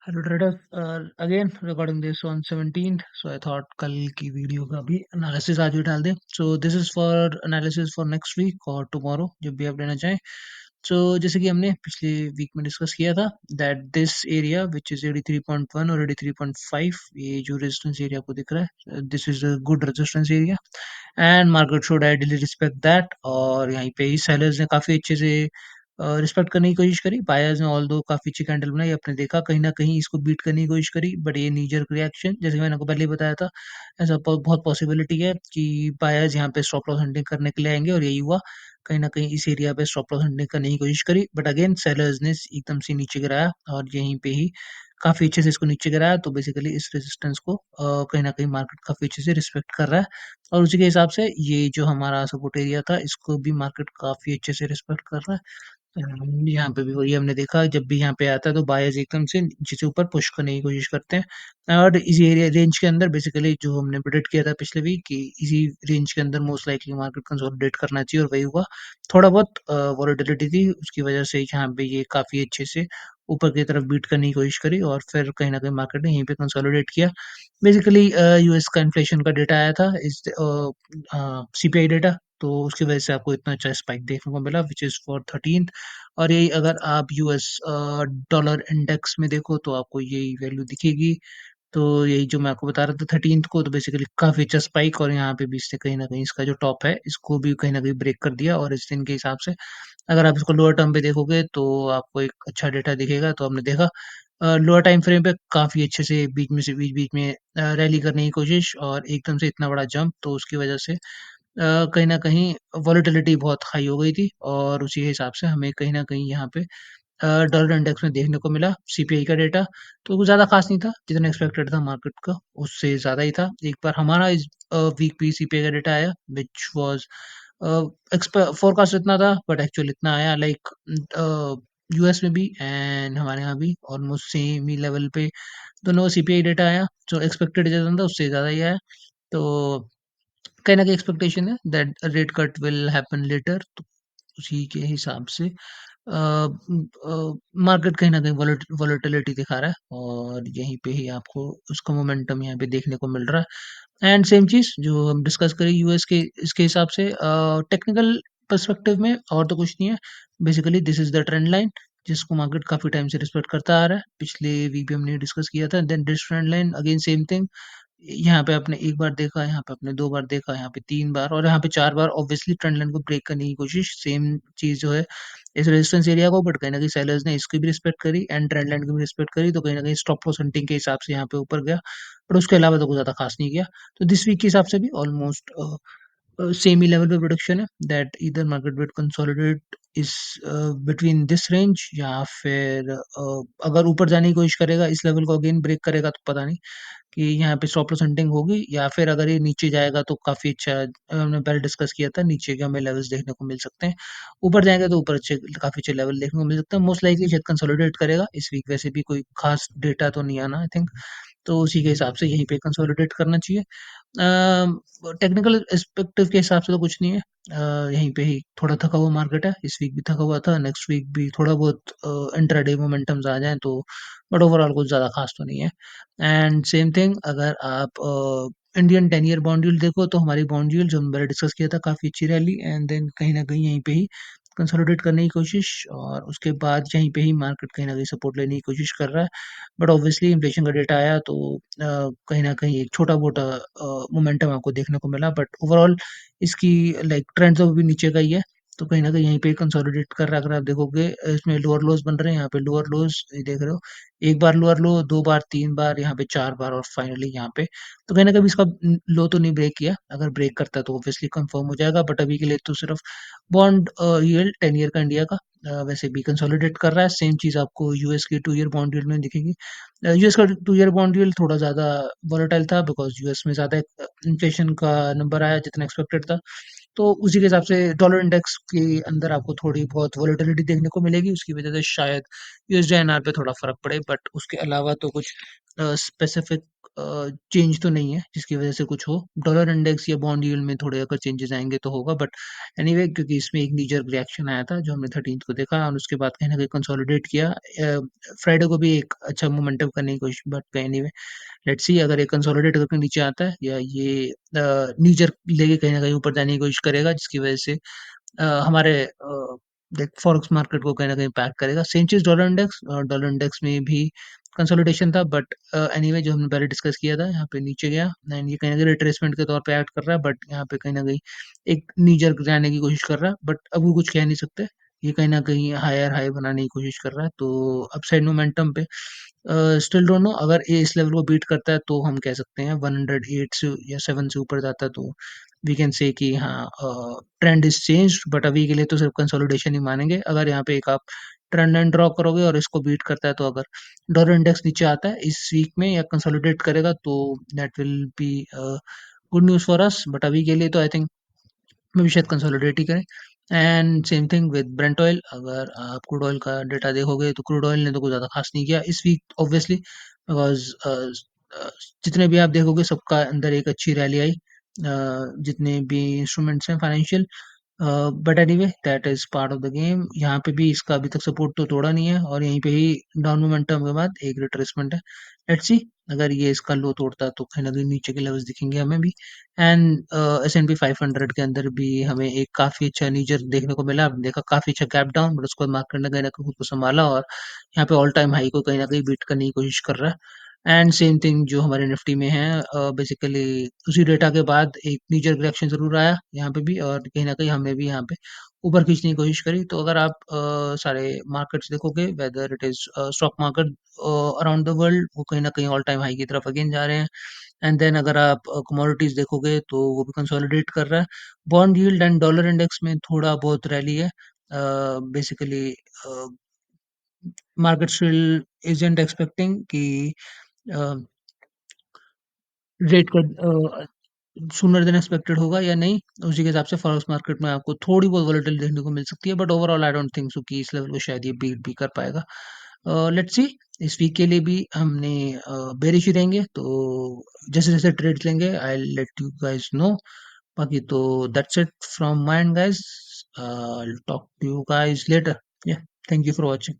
Hello traders, again recording this on 17th, so I thought कल की video का भी एनालिसिस आज भी डाल दें। So this is for analysis for next week और टुमारो जब भी आप लेना चाहें। सो जैसे कि हमने पिछले वीक में डिस्कस किया था that this area which is 83.1 और 83.5, ये जो रेजिस्टेंस एरिया आपको दिख रहा है, this is a good resistance area and market should ideally respect that. और यहीं पे ही सेलर्स ने काफी अच्छे से रिस्पेक्ट करने की कोशिश करी, बायर्स ने ऑल दो काफी अच्छी कैंडल बनाई, आपने देखा कहीं ना कहीं इसको बीट करने की कोशिश करी, बट ये नीजर रिएक्शन जैसे मैंने आपको पहले ही बताया था, ऐसा बहुत पॉसिबिलिटी है कि बायर्स यहाँ पे स्टॉप लॉस हंटिंग करने के लिए आएंगे और यही हुआ। कहीं ना कहीं इस एरिया पे स्टॉप लॉस हंटिंग करने की कोशिश करी, बट अगेन सेलर्स ने एकदम से नीचे गिराया और यहीं पे ही काफी अच्छे से इसको नीचे गिराया। तो बेसिकली इस रेजिस्टेंस को कहीं ना कहीं मार्केट काफी अच्छे से रिस्पेक्ट कर रहा है और उसी के हिसाब से ये जो हमारा सपोर्ट एरिया था इसको भी मार्केट काफी अच्छे से रिस्पेक्ट कर रहा है। यहाँ पे भी वही हमने देखा, जब भी यहाँ पे आता है तो बायर्स एकदम से नीचे से ऊपर पुश करने की कोशिश करते हैं और इसी एरिया रेंज के अंदर बेसिकली जो हमने प्रेडिक्ट किया था पिछले वीक कि इसी रेंज के अंदर मोस्ट लाइकली मार्केट कंसोलिडेट करना चाहिए और वही हुआ। थोड़ा बहुत वॉलेटिलिटी थी, उसकी वजह से यहाँ पे ये काफी अच्छे से ऊपर की तरफ बीट करने की कोशिश करी और फिर कहीं ना कहीं मार्केट ने यहीं पे कंसोलिडेट किया। बेसिकली यूएस का इन्फ्लेशन का डेटा आया था, इस सीपीआई डेटा, तो उसकी वजह से आपको इतना अच्छा स्पाइक देखने को मिला विच इज फॉर 13th। और यही अगर आप यूएस डॉलर इंडेक्स में देखो तो आपको यही वैल्यू दिखेगी। तो यही जो मैं आपको बता रहा था 13th को, तो बेसिकली काफी अच्छा स्पाइक और यहाँ पे भी इससे कहीं ना कहीं इसका जो टॉप है इसको भी कहीं ना कहीं ब्रेक कर दिया। और इस दिन के हिसाब से अगर आप इसको लोअर टर्म पे देखोगे तो आपको एक अच्छा डेटा दिखेगा। तो हमने देखा लोअर टाइम फ्रेम पे काफी अच्छे से बीच में से बीच बीच में रैली करने की कोशिश और एकदम से इतना बड़ा जंप, तो उसकी वजह से कहीं न कहीं वॉलेटिलिटी बहुत हाई हो गई थी और उसी के हिसाब से हमें कहीं न कहीं यहाँ पे डॉलर इंडेक्स में देखने को मिला सीपीआई का डेटा। तो कुछ ज़्यादा खास नहीं था, जितना एक्सपेक्टेड था मार्केट का उससे ज़्यादा ही था। एक बार हमारा इस वीक भी सीपीआई का डेटा आया व्हिच वाज़ फोरकास्ट इतना था बट एक्चुअल इतना आया लाइक यूएस में भी एंड हमारे यहाँ भी ऑलमोस्ट सेम ही लेवल पे दोनों सीपीआई डेटा आया। जो एक्सपेक्टेड जितना था उससे ज़्यादा ही आया। तो कहीं न कहीं एक्सपेक्टेशन है that rate cut will happen later, तो उसी के हिसाब से मार्केट कहीं न कहीं वॉलेटिलिटी दिखा रहा है और यहीं पे ही आपको उसका मोमेंटम यहाँ पे देखने को मिल रहा है। एंड सेम चीज़ जो हम डिस्कस करें यूएस के इसके हिसाब से टेक्निकल पर्सपेक्टिव में और तो कुछ नहीं है। Basically this is the trend line जिसको मार्केट काफ़ी टाइम से रिस्पेक्ट करता आ रहा है। पिछले वीक भी हमने डिस्कस किया था। Then this trend line again same thing, यहाँ पे आपने एक बार देखा, यहाँ पे आपने 2 बार देखा, यहाँ पे 3 बार और यहाँ पे 4 बार ऑब्वियसली ट्रेंड लाइन को ब्रेक करने की कोशिश। सेम चीज़ जो है इस रेजिस्टेंस एरिया को, बट कहीं न कहीं सेलर्स ने इसकी भी रिस्पेक्ट करी एंड ट्रेंड लाइन की भी रिस्पेक्ट करी, तो कहीं न कहीं स्टॉप लॉस हंटिंग के हिसाब से यहाँ पे ऊपर गया। बट उसके अलावा तो कुछ ज़्यादा खास नहीं किया। तो दिस वीक के हिसाब से भी ऑलमोस्ट सेम ही लेवल पे प्रोडक्शन है that either market will consolidate इस बिटवीन दिस रेंज या फिर अगर ऊपर जाने की कोशिश करेगा इस लेवल को अगेन ब्रेक करेगा तो पता नहीं कि यहाँ पे स्टॉप लॉस हंटिंग होगी या फिर अगर ये नीचे जाएगा तो काफ़ी अच्छा, हमने पहले डिस्कस किया था नीचे के हमें लेवल्स देखने को मिल सकते हैं। ऊपर जाएँगे तो ऊपर अच्छे काफ़ी अच्छे लेवल देखने को मिल सकते हैं। मोस्ट लाइकली शायद कंसोलिडेट करेगा इस वीक, वैसे भी कोई खास डेटा तो नहीं आना आई थिंक। तो उसी के हिसाब से यहीं पे कंसोलिडेट करना चाहिए। टेक्निकल पर्सपेक्टिव के हिसाब से तो कुछ नहीं है। यहीं पे ही थोड़ा थका हुआ मार्केट है, इस वीक भी थका हुआ था, नेक्स्ट वीक भी थोड़ा बहुत इंट्राडे मोमेंटम्स आ जाएँ तो, बट ओवरऑल कुछ ज़्यादा खास तो नहीं है। एंड सेम थिंग अगर आप इंडियन 10 ईयर बॉन्ड यील्ड देखो तो हमारी बॉन्ड यील्ड जो हमने पहले डिस्कस किया था काफ़ी अच्छी रैली एंड देन कहीं न कहीं यहीं पे ही कंसोलिडेट करने की कोशिश और उसके बाद यहीं पे ही मार्केट कहीं न कहीं सपोर्ट लेने की कोशिश कर रहा है। बट ऑब्वियसली इन्फ्लेशन का डेटा आया तो कहीं न कहीं एक छोटा-मोटा मोमेंटम आपको देखने को मिला, बट ओवरऑल इसकी लाइक ट्रेंड तो अभी नीचे का ही है। तो कहीं न कहीं यहीं पे कंसोलिडेट कर रहा है। अगर आप देखोगे इसमें लोअर लोज़ बन रहे हैं, यहाँ पे लोअर लोज़ ये देख रहे हो। 1 बार लोअर लो, 2 बार, 3 बार, यहाँ पे 4 बार और फाइनली यहाँ पे। तो कहीं न कहीं इसका लो तो नहीं ब्रेक किया। अगर ब्रेक करता है तो ऑब्वियसली कंफर्म हो जाएगा, बट अभी के लिए तो सिर्फ बॉन्ड यील्ड 10 ईयर का इंडिया का वैसे भी कंसोलिडेट कर रहा है। सेम चीज़ आपको यूएस की 2 ईयर बॉन्ड यील्ड में दिखेगी। यूएस का 2 ईयर बॉन्ड यील्ड थोड़ा ज़्यादा वोलेटाइल था बिकॉज़ यूएस में ज़्यादा इन्फ्लेशन का नंबर आया जितना एक्सपेक्टेड था। तो उसी के हिसाब से डॉलर इंडेक्स के अंदर आपको थोड़ी बहुत वोलेटिलिटी देखने को मिलेगी। उसकी वजह से शायद यूएसडी आईएनआर पे थोड़ा फ़र्क पड़े, बट उसके अलावा तो कुछ स्पेसिफिक चेंज तो नहीं है जिसकी वजह से कुछ हो। डॉलर इंडेक्स या बॉन्ड यील्ड में थोड़े अगर चेंजेस आएंगे तो होगा, बट एनीवे क्योंकि इसमें एक नीजर रिएक्शन आया था जो हमने 13th को देखा और उसके बाद कहीं ना कहीं कंसोलिडेट किया। फ्राइडे को भी एक अच्छा मोमेंटम करने की कोशिश, बट एनीवे लेट्स सी अगर ये कंसोलिडेट करके नीचे आता है या ये नीजर लेके कहीं ना कहीं ऊपर जाने की कोशिश करेगा जिसकी वजह से हमारे देख फॉरेक्स मार्केट को कहीं न कहीं पैक करेगा। सेम चीज़ डॉलर इंडेक्स में भी कंसोलिडेशन था, बट एनीवे जो हमने पहले डिस्कस किया था यहाँ पे नीचे गया एंड ये कहीं न कहीं रिट्रेसमेंट के तौर पे एक्ट कर रहा है, बट यहाँ पे कहीं न कहीं एक नी जर्क जाने की कोशिश कर रहा है, बट अब वो कुछ कह नहीं सकते। ये कहीं न कहीं हायर हाई बनाने की कोशिश कर रहा है, तो अपसाइड मोमेंटम पे स्टिल डोंट नो अगर ये इस लेवल को बीट करता है तो हम कह सकते हैं 108 से या 7 से ऊपर जाता है तो वी कैन से कि हाँ ट्रेंड इज चेंज्ड, बट अभी के लिए तो सिर्फ कंसोलिडेशन ही मानेंगे। अगर यहाँ पे एक आप ट्रेंड लाइन ड्रॉ करोगे और इसको बीट करता है तो अगर डॉलर इंडेक्स नीचे आता है इस वीक में या कंसोलिडेट करेगा तो that will be good news for us, but अभी के लिए तो आई थिंक में भी शायद कंसोलिडेट ही करें। And same thing with Brent oil, अगर आप क्रूड ऑयल का डेटा देखोगे तो क्रूड ऑयल ने तो कुछ ज़्यादा खास नहीं किया इस वीक ऑब्वियसली, बिकॉज जितने भी आप देखोगे सबका अंदर एक अच्छी रैली आई, जितने भी इंस्ट्रूमेंट्स हैं financial, but anyway that is part of the game. यहाँ पे भी इसका अभी तक सपोर्ट तो तोड़ा नहीं है और यहीं पे ही डाउन मोमेंटम के बाद एक रिट्रेसमेंट है। लेट्स सी अगर ये इसका लो तोड़ता है तो कहीं ना कहीं नीचे के लेवल्स दिखेंगे हमें भी। एंड S&P 500 के अंदर भी हमें एक काफी अच्छा नीचर देखने को मिला, हमने देखा काफी अच्छा गैप डाउन, बट उसको मार्केट ने कहीं ना कहीं खुद को संभाला और यहाँ पे ऑल टाइम हाई को कहीं ना कहीं बीट करने की कोशिश कर रहा है। एंड सेम थिंग जो हमारे निफ्टी में है, बेसिकली उसी डेटा के बाद एक नीजर रिएक्शन जरूर आया यहाँ पे भी और कहीं ना कहीं हमने भी यहाँ पे ऊपर खींचने की कोशिश करी। तो अगर आप सारे मार्केट्स देखोगे whether it is stock market around the world, वो कहीं ना कहीं ऑल टाइम हाई की तरफ अगेन जा रहे हैं। एंड देन अगर आप कमोडिटीज देखोगे तो वो भी कंसोलिडेट कर रहा है। Bond yield and dollar index में थोड़ा बहुत रैली है। Basically market still isn't expecting कि rate cut sooner than expected होगा या नहीं। उसी के हिसाब से फॉरेक्स मार्केट में आपको थोड़ी बहुत वॉलेटिलिटी देखने को मिल सकती है, but overall I don't think so कि इस लेवल को शायद ये बीट भी कर पाएगा। लेट्स सी इस वीक के लिए भी हमने बेरिश ही रहेंगे, तो जैसे जैसे ट्रेड्स लेंगे I let you guys know. बाकी तो that's it from my end guys, talk to you guys later. या थैंक यू फॉर वॉचिंग।